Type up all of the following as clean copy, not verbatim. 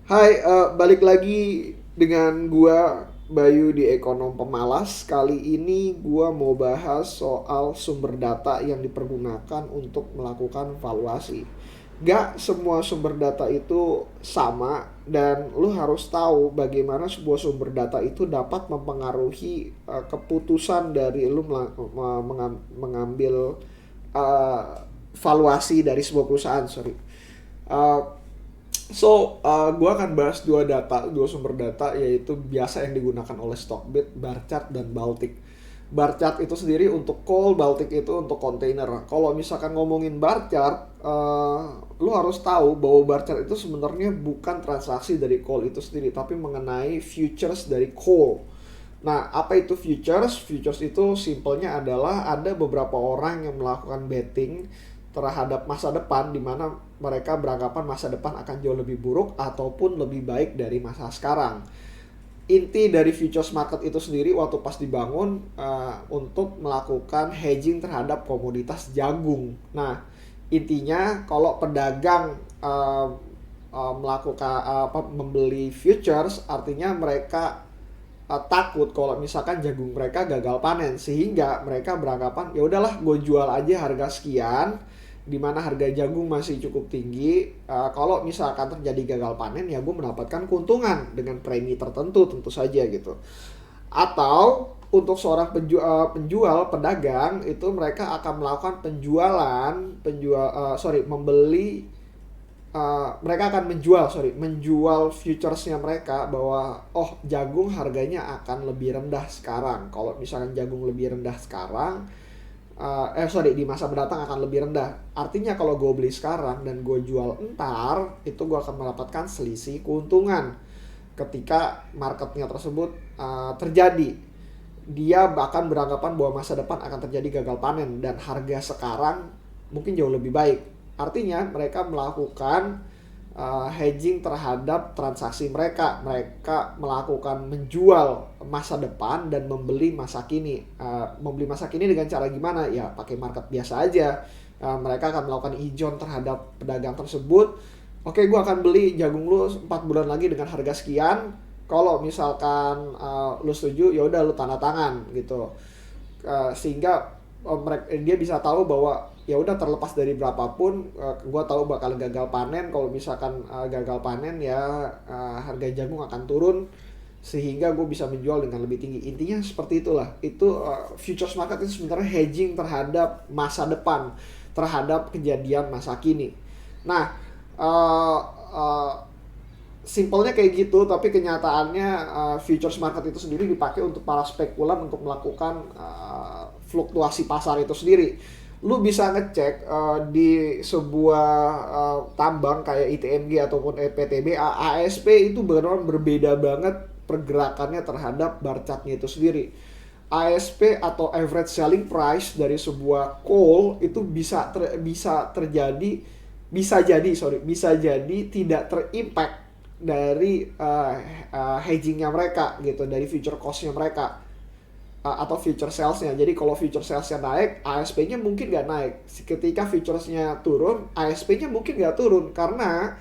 Hai, balik lagi dengan gua Bayu di Ekonom Pemalas. Kali ini gua mau bahas soal sumber data yang dipergunakan untuk melakukan valuasi. Gak semua sumber data itu sama dan lu harus tahu bagaimana sebuah sumber data itu dapat mempengaruhi keputusan dari lu mengambil uh, valuasi dari sebuah perusahaan. Sorry. Uh, gue akan bahas dua sumber data yaitu biasa yang digunakan oleh Stockbit, Barchart dan Baltic. Barchart itu sendiri untuk coal, Baltic itu untuk container. Kalau misalkan ngomongin Barchart, lu harus tahu bahwa Barchart itu sebenarnya bukan transaksi dari coal itu sendiri, tapi mengenai futures dari coal. Nah, apa itu futures? Futures itu simpelnya adalah ada beberapa orang yang melakukan betting terhadap masa depan di mana mereka beranggapan masa depan akan jauh lebih buruk ataupun lebih baik dari masa sekarang. Inti dari futures market itu sendiri waktu pas dibangun untuk melakukan hedging terhadap komoditas jagung. Nah, intinya kalau pedagang melakukan membeli futures artinya mereka takut kalau misalkan jagung mereka gagal panen sehingga mereka beranggapan ya udahlah gue jual aja harga sekian di mana harga jagung masih cukup tinggi. Kalau misalkan terjadi gagal panen ya gue mendapatkan keuntungan dengan premi tertentu tentu saja gitu. Atau untuk seorang penjual pedagang itu mereka akan melakukan membeli, mereka akan menjual futuresnya mereka bahwa oh jagung harganya akan lebih rendah sekarang. Kalau misalkan jagung lebih rendah sekarang, di masa mendatang akan lebih rendah. Artinya kalau gue beli sekarang dan gue jual entar, itu gue akan mendapatkan selisih keuntungan ketika marketnya tersebut terjadi. Dia bahkan beranggapan bahwa masa depan akan terjadi gagal panen dan harga sekarang mungkin jauh lebih baik. Artinya mereka melakukan hedging terhadap transaksi mereka. Mereka melakukan menjual masa depan dan membeli masa kini. Membeli masa kini dengan cara gimana? Ya pakai market biasa aja. Mereka akan melakukan ijon terhadap pedagang tersebut. Oke, gue akan beli jagung lu 4 bulan lagi dengan harga sekian. Kalau misalkan lu setuju, ya udah lu tanda tangan gitu. Sehingga dia bisa tahu bahwa ya udah terlepas dari berapapun gue tahu bakal gagal panen. Kalau misalkan gagal panen ya harga jagung akan turun sehingga gue bisa menjual dengan lebih tinggi. Intinya seperti itulah. Itu futures market itu sebenarnya hedging terhadap masa depan, terhadap kejadian masa kini. Nah, uh, uh, simpelnya kayak gitu, tapi kenyataannya futures market itu sendiri dipakai untuk para spekulan untuk melakukan fluktuasi pasar itu sendiri. Lu bisa ngecek di sebuah tambang kayak ITMG ataupun EPTB, ASP itu benar-benar berbeda banget pergerakannya terhadap bar chartnya itu sendiri. ASP atau average selling price dari sebuah coal itu bisa jadi tidak terimpact dari hedgingnya mereka gitu, dari future costnya mereka atau future salesnya. Jadi kalau future salesnya naik, ASP-nya mungkin nggak naik. Ketika futuresnya turun, ASP-nya mungkin nggak turun karena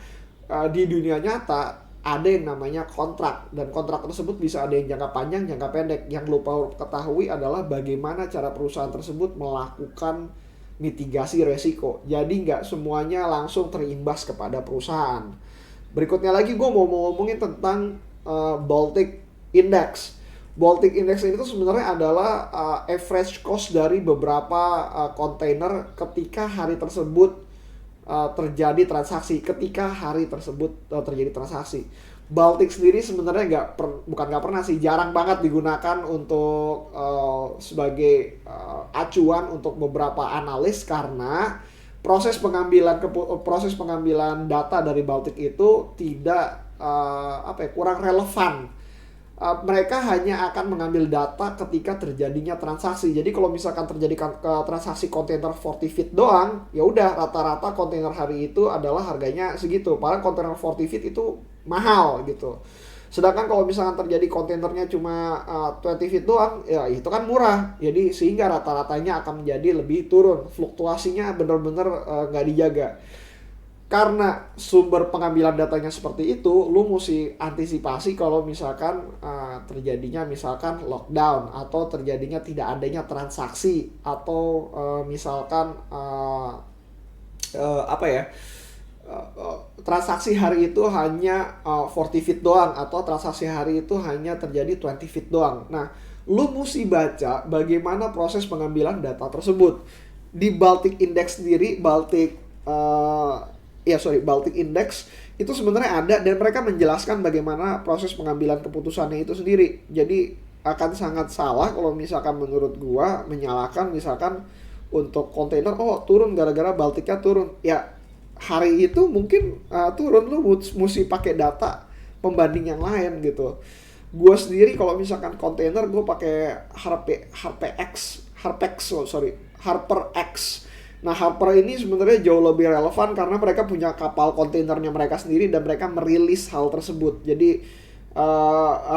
di dunia nyata ada yang namanya kontrak, dan kontrak tersebut bisa ada yang jangka panjang, jangka pendek. Yang lupa ketahui adalah bagaimana cara perusahaan tersebut melakukan mitigasi resiko. Jadi nggak semuanya langsung terimbas kepada perusahaan. Berikutnya lagi gue mau ngomongin tentang Baltic Index. Baltic Index ini tuh sebenarnya adalah average cost dari beberapa kontainer ketika hari tersebut terjadi transaksi. Baltic sendiri sebenarnya bukan nggak pernah sih, jarang banget digunakan untuk sebagai acuan untuk beberapa analis karena proses pengambilan data dari Baltic itu tidak kurang relevan. Mereka hanya akan mengambil data ketika terjadinya transaksi. Jadi kalau misalkan terjadi transaksi kontainer 40 feet doang, ya udah rata-rata kontainer hari itu adalah harganya segitu. Padahal kontainer 40 feet itu mahal gitu. Sedangkan kalau misalkan terjadi kontainernya cuma 20 feet doang, ya itu kan murah. Jadi sehingga rata-ratanya akan menjadi lebih turun. Fluktuasinya bener-bener nggak dijaga. karena sumber pengambilan datanya seperti itu, lu mesti antisipasi kalau misalkan terjadinya misalkan lockdown atau terjadinya tidak adanya transaksi atau misalkan apa ya, transaksi hari itu hanya 40 feet doang atau transaksi hari itu hanya terjadi 20 feet doang. Nah, lu mesti baca bagaimana proses pengambilan data tersebut. Di Baltic Index sendiri, Baltic Index itu sebenarnya ada dan mereka menjelaskan bagaimana proses pengambilan keputusannya itu sendiri. Jadi akan sangat salah kalau misalkan menurut gua menyalahkan misalkan untuk kontainer turun gara-gara Baltiknya turun. Ya hari itu mungkin turun, lu mesti pakai data pembanding yang lain gitu. Gua sendiri kalau misalkan kontainer gua pakai Harper X. Nah, Harper ini sebenarnya jauh lebih relevan karena mereka punya kapal kontainernya mereka sendiri dan mereka merilis hal tersebut. Jadi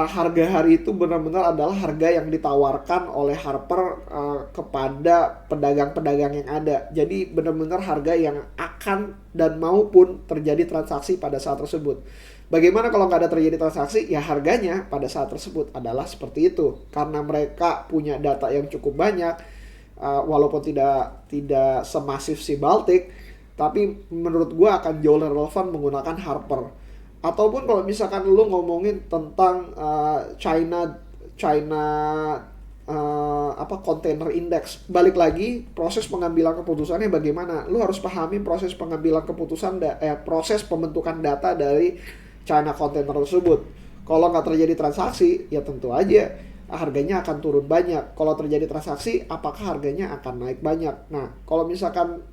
harga hari itu benar-benar adalah harga yang ditawarkan oleh Harper kepada pedagang-pedagang yang ada. Jadi benar-benar harga yang akan dan maupun terjadi transaksi pada saat tersebut. Bagaimana kalau nggak ada terjadi transaksi? Ya harganya pada saat tersebut adalah seperti itu. Karena mereka punya data yang cukup banyak. Walaupun tidak semasif si Baltic, tapi menurut gue akan jauh lebih relevan menggunakan Harper. Ataupun kalau misalkan lu ngomongin tentang China container index, balik lagi proses pengambilan keputusannya bagaimana. Lu harus pahami proses pengambilan keputusan proses pembentukan data dari China container tersebut. Kalau nggak terjadi transaksi, ya tentu aja harganya akan turun banyak. Kalau terjadi transaksi, apakah harganya akan naik banyak? Nah, kalau misalkan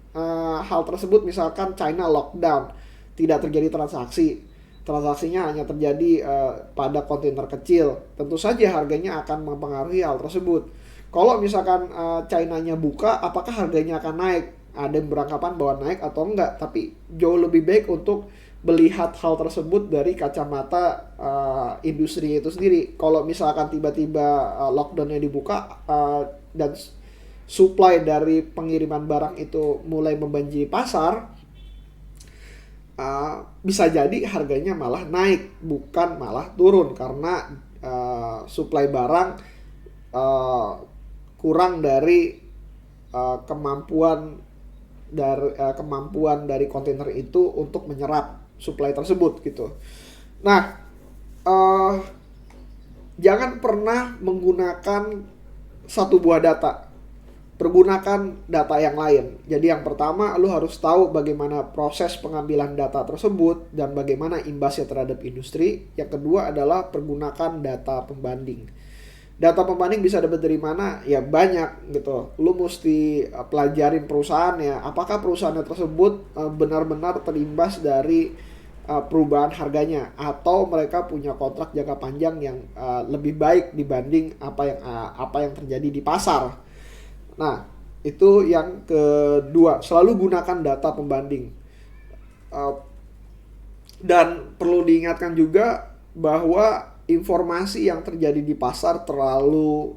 hal tersebut misalkan China lockdown, tidak terjadi transaksinya hanya terjadi pada kontainer kecil, tentu saja harganya akan mempengaruhi hal tersebut. Kalau misalkan China-nya buka, apakah harganya akan naik? Ada yang beranggapan bahwa naik atau enggak, tapi jauh lebih baik untuk melihat hal tersebut dari kacamata industri itu sendiri. Kalau misalkan tiba-tiba lockdownnya dibuka dan supply dari pengiriman barang itu mulai membanjiri pasar, bisa jadi harganya malah naik bukan malah turun karena supply barang kurang dari kemampuan dari kontainer itu untuk menyerap supply tersebut gitu. Nah, jangan pernah menggunakan satu buah data. Pergunakan data yang lain. Jadi yang pertama, lu harus tahu bagaimana proses pengambilan data tersebut dan bagaimana imbasnya terhadap industri. Yang kedua adalah pergunakan data pembanding. Data pembanding bisa dapat dari mana? Ya banyak gitu. Lu mesti pelajarin perusahaannya. Apakah perusahaannya tersebut benar-benar terimbas dari perubahan harganya, atau mereka punya kontrak jangka panjang yang lebih baik dibanding apa yang terjadi di pasar. Nah, itu yang kedua. Selalu gunakan data pembanding. Dan perlu diingatkan juga bahwa informasi yang terjadi di pasar terlalu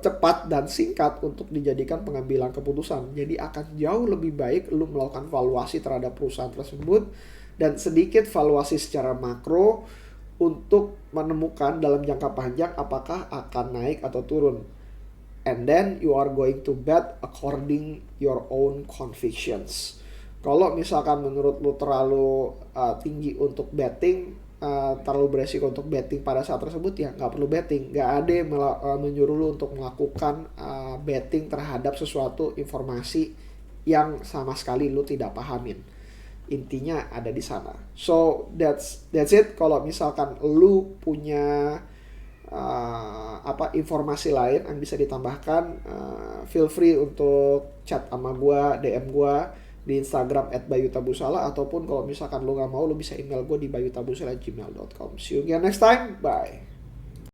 cepat dan singkat untuk dijadikan pengambilan keputusan. Jadi akan jauh lebih baik lu melakukan valuasi terhadap perusahaan tersebut dan sedikit valuasi secara makro untuk menemukan dalam jangka panjang apakah akan naik atau turun. And then you are going to bet according your own convictions. Kalau misalkan menurut lu terlalu tinggi untuk betting, terlalu beresiko untuk betting pada saat tersebut, ya nggak perlu betting. Nggak ada yang menyuruh lu untuk melakukan betting terhadap sesuatu informasi yang sama sekali lu tidak pahamin. Intinya ada di sana. So that's it. Kalau misalkan lu punya informasi lain yang bisa ditambahkan, feel free untuk chat sama gua, DM gua di Instagram @bayutabusala, ataupun kalau misalkan lu nggak mau, lu bisa email gua di bayutabusala@gmail.com. See you again next time. Bye.